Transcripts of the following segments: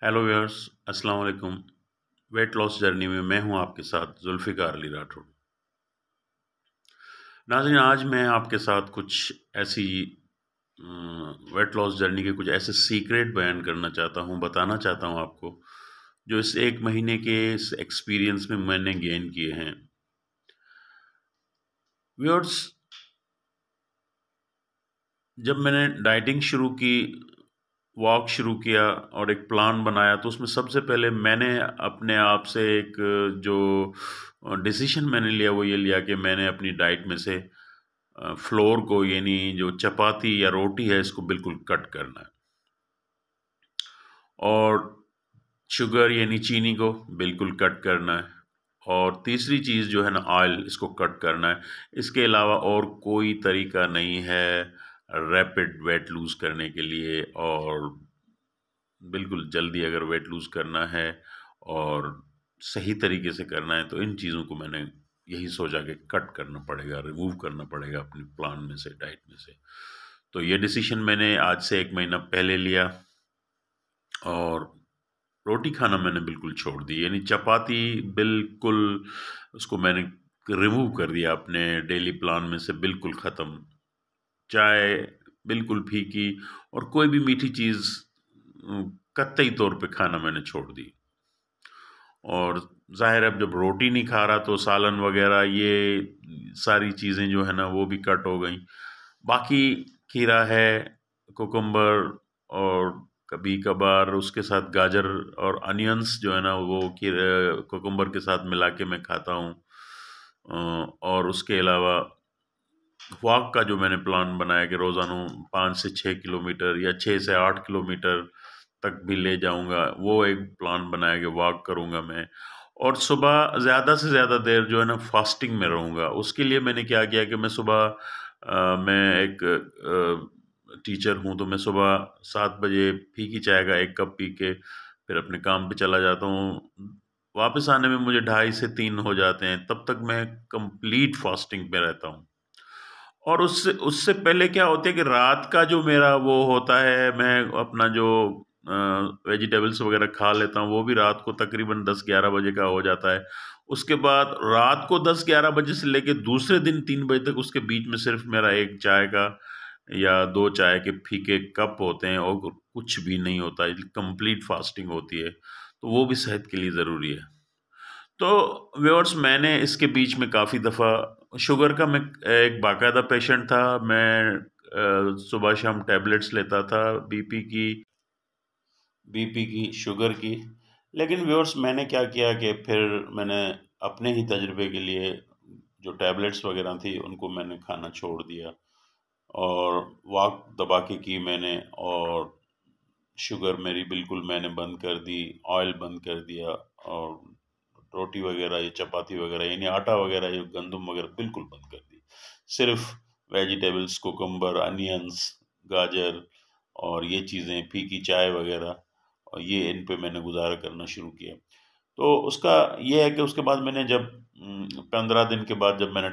Hello viewers, अस्सलाम वालेकुम। Weight loss journey में मैं हूं आपके साथ जुल्फ़िकार अली राठौर। नाज़रीन, आज मैं आपके साथ कुछ ऐसी वेट लॉस जर्नी के कुछ ऐसे सीक्रेट बयान करना चाहता हूं, बताना चाहता हूं आपको, जो इस 1 महीने के इस एक्सपीरियंस में मैंने गेन किए हैं। व्यूअर्स, जब मैंने डाइटिंग शुरू की, वॉक शुरू किया और एक प्लान बनाया, तो उसमें सबसे पहले मैंने अपने आप से एक जो डिसीजन मैंने लिया वो ये लिया कि मैंने अपनी डाइट में से फ्लोर को, यानी जो चपाती या रोटी है, इसको बिल्कुल कट करना है। और शुगर यानी चीनी को बिल्कुल कट करना है। और तीसरी चीज़ जो है ना, ऑयल, इसको कट करना है। इसके अलावा और कोई तरीका नहीं है रैपिड वेट लूज़ करने के लिए। और बिल्कुल जल्दी अगर वेट लूज़ करना है और सही तरीके से करना है, तो इन चीज़ों को मैंने यही सोचा कि कट करना पड़ेगा, रिमूव करना पड़ेगा अपने प्लान में से, डाइट में से। तो ये डिसीजन मैंने आज से 1 महीना पहले लिया। और रोटी खाना मैंने बिल्कुल छोड़ दी, यानी चपाती बिल्कुल, उसको मैंने रिमूव कर दिया अपने डेली प्लान में से, बिल्कुल ख़त्म। चाय बिल्कुल फीकी, और कोई भी मीठी चीज़ कतई तौर पे खाना मैंने छोड़ दी। और ज़ाहिर है, अब जब रोटी नहीं खा रहा तो सालन वगैरह ये सारी चीज़ें जो है ना वो भी कट हो गई। बाकी खीरा है, कुकुम्बर, और कभी कभार उसके साथ गाजर और अनियंस जो है ना वो कुकुम्बर के साथ मिला के मैं खाता हूँ। और उसके अलावा वॉक का जो मैंने प्लान बनाया कि रोज़ाना 5 से 6 किलोमीटर या 6 से 8 किलोमीटर तक भी ले जाऊँगा, वो एक प्लान बनाया कि वॉक करूँगा मैं। और सुबह ज़्यादा से ज़्यादा देर जो है ना फास्टिंग में रहूँगा। उसके लिए मैंने क्या किया कि मैं सुबह मैं एक टीचर हूँ, तो मैं सुबह 7 बजे फीकी चाय का 1 कप पी के फिर अपने काम पे चला जाता हूँ। वापस आने में मुझे ढाई से 3 हो जाते हैं, तब तक मैं कंप्लीट फास्टिंग पे रहता हूँ। और उससे उससे पहले क्या होता है कि रात का जो मेरा वो होता है, मैं अपना जो वेजिटेबल्स वगैरह खा लेता हूँ, वो भी रात को तकरीबन 10-11 बजे का हो जाता है। उसके बाद रात को 10-11 बजे से लेके दूसरे दिन 3 बजे तक, उसके बीच में सिर्फ मेरा 1 चाय का या 2 चाय के फीके कप होते हैं, और कुछ भी नहीं होता है, कंप्लीट फास्टिंग होती है। तो वो भी सेहत के लिए ज़रूरी है। तो व्यूअर्स, मैंने इसके बीच में काफ़ी दफ़ा शुगर का, मैं एक बाकायदा पेशेंट था। मैं सुबह शाम टैबलेट्स लेता था बीपी की, शुगर की। लेकिन व्यूअर्स, मैंने क्या किया कि फिर मैंने अपने ही तजुर्बे के लिए जो टैबलेट्स वगैरह थी उनको मैंने खाना छोड़ दिया, और वॉक दबा के की मैंने। और शुगर मेरी बिल्कुल मैंने बंद कर दी, ऑयल बंद कर दिया, और रोटी वगैरह, ये चपाती वगैरह, यानी आटा वगैरह, ये गंदम वगैरह बिल्कुल बंद कर दी। सिर्फ वेजिटेबल्स, कुकुम्बर, अनियंस, गाजर और ये चीज़ें, फीकी चाय वगैरह, और ये इन पे मैंने गुजारा करना शुरू किया। तो उसका ये है कि उसके बाद मैंने जब 15 दिन के बाद जब मैंने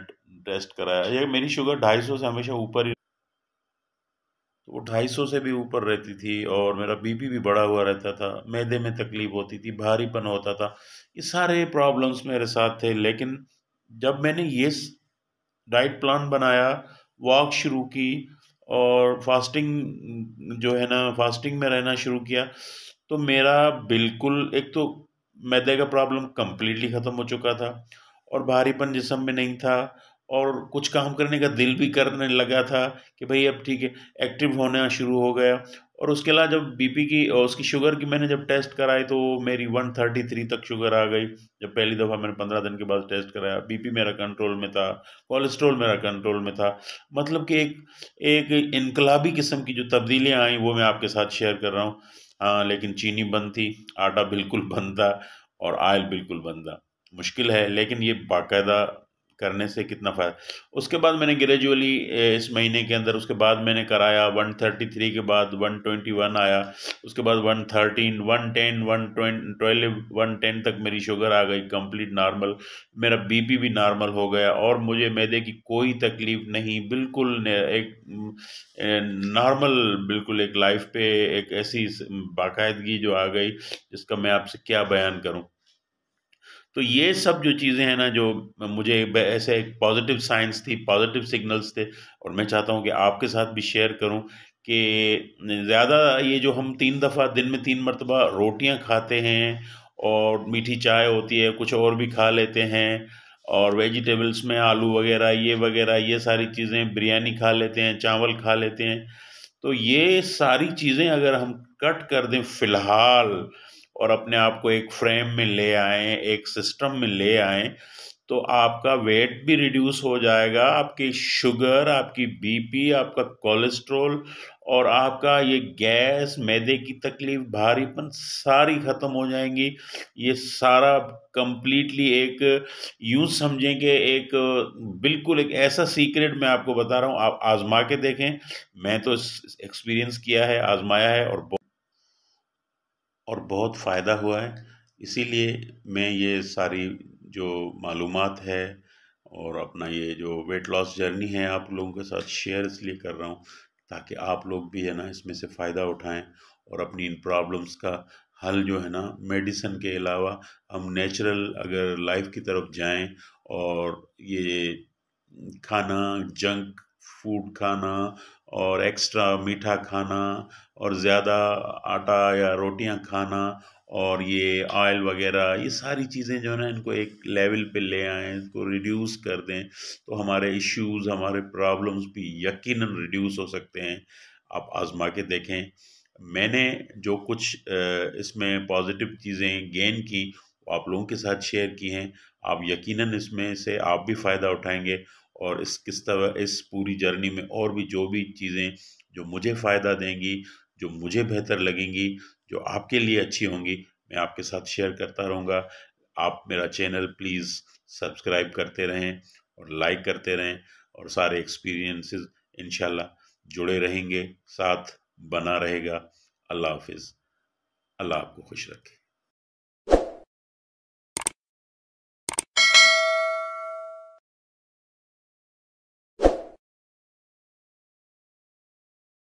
टेस्ट कराया, ये मेरी शुगर 250 से हमेशा ऊपर ही, तो वो 250 से भी ऊपर रहती थी, और मेरा बीपी भी बढ़ा हुआ रहता था, मैदे में तकलीफ होती थी, भारीपन होता था। ये सारे प्रॉब्लम्स मेरे साथ थे। लेकिन जब मैंने ये डाइट प्लान बनाया, वॉक शुरू की, और फास्टिंग जो है ना, फास्टिंग में रहना शुरू किया, तो मेरा बिल्कुल, एक तो मैदे का प्रॉब्लम कंप्लीटली ख़त्म हो चुका था, और भारीपन जिस्म में नहीं था, और कुछ काम करने का दिल भी करने लगा था कि भाई अब ठीक है, एक्टिव होना शुरू हो गया। और उसके अलावा जब बीपी की और उसकी शुगर की मैंने जब टेस्ट कराई, तो मेरी 133 तक शुगर आ गई। जब पहली दफ़ा मैंने 15 दिन के बाद टेस्ट कराया, बीपी मेरा कंट्रोल में था, कोलेस्ट्रॉल मेरा कंट्रोल में था। मतलब कि एक एक इनकलाबी किस्म की जो तब्दीलियाँ आई, वो मैं आपके साथ शेयर कर रहा हूँ। हाँ, लेकिन चीनी बंद थी, आटा बिल्कुल बंद था, और ऑयल बिल्कुल बंद था। मुश्किल है, लेकिन ये बाकायदा करने से कितना फ़ायदा। उसके बाद मैंने ग्रेजुअली इस महीने के अंदर उसके बाद मैंने कराया 133 के बाद 121 आया, उसके बाद 113, 110, 112, 110 तक मेरी शुगर आ गई कंप्लीट नॉर्मल। मेरा बीपी भी नॉर्मल हो गया और मुझे मैदे की कोई तकलीफ नहीं, बिल्कुल एक नॉर्मल, बिल्कुल एक लाइफ पे एक ऐसी बाकायदगी जो आ गई जिसका मैं आपसे क्या बयान करूं। तो ये सब जो चीज़ें हैं ना, जो मुझे ऐसे एक पॉजिटिव साइंस थी, पॉजिटिव सिग्नल्स थे, और मैं चाहता हूँ कि आपके साथ भी शेयर करूँ कि ज़्यादा ये जो हम 3 दफ़ा दिन में 3 मरतबा रोटियां खाते हैं और मीठी चाय होती है, कुछ और भी खा लेते हैं, और वेजिटेबल्स में आलू वगैरह ये सारी चीज़ें, बिरयानी खा लेते हैं, चावल खा लेते हैं। तो ये सारी चीज़ें अगर हम कट कर दें फ़िलहाल, और अपने आप को एक फ्रेम में ले आएँ, एक सिस्टम में ले आएँ, तो आपका वेट भी रिड्यूस हो जाएगा, आपकी शुगर, आपकी बीपी, आपका कोलेस्ट्रॉल, और आपका ये गैस, मैदे की तकलीफ़, भारीपन सारी ख़त्म हो जाएँगी। ये सारा कंप्लीटली एक, यूँ समझें कि एक बिल्कुल एक ऐसा सीक्रेट मैं आपको बता रहा हूँ, आप आज़मा के देखें। मैं तो इस एक्सपीरियंस किया है, आज़माया है, और बहुत फ़ायदा हुआ है। इसीलिए मैं ये सारी जो मालूमात है और अपना ये जो वेट लॉस जर्नी है आप लोगों के साथ शेयर इसलिए कर रहा हूँ, ताकि आप लोग भी है ना इसमें से फ़ायदा उठाएं और अपनी इन प्रॉब्लम्स का हल जो है ना, मेडिसिन के अलावा हम नेचुरल अगर लाइफ की तरफ जाएं, और ये खाना, जंक फूड खाना, और एक्स्ट्रा मीठा खाना, और ज़्यादा आटा या रोटियां खाना, और ये ऑयल वगैरह, ये सारी चीज़ें जो है ना, इनको एक लेवल पे ले आएँ, इसको रिड्यूस कर दें, तो हमारे इश्यूज़, हमारे प्रॉब्लम्स भी यकीनन रिड्यूस हो सकते हैं। आप आज़मा के देखें। मैंने जो कुछ इसमें पॉज़िटिव चीज़ें गेन की, वो आप लोगों के साथ शेयर की हैं। आप यकीनन इसमें से आप भी फ़ायदा उठाएँगे, और इस किस तरह इस पूरी जर्नी में और भी जो भी चीज़ें जो मुझे फ़ायदा देंगी, जो मुझे बेहतर लगेंगी, जो आपके लिए अच्छी होंगी, मैं आपके साथ शेयर करता रहूँगा। आप मेरा चैनल प्लीज़ सब्सक्राइब करते रहें और लाइक करते रहें, और सारे एक्सपीरियंसेस इंशाल्लाह जुड़े रहेंगे, साथ बना रहेगा। अल्लाह हाफ़िज़। अल्लाह आपको खुश रखे।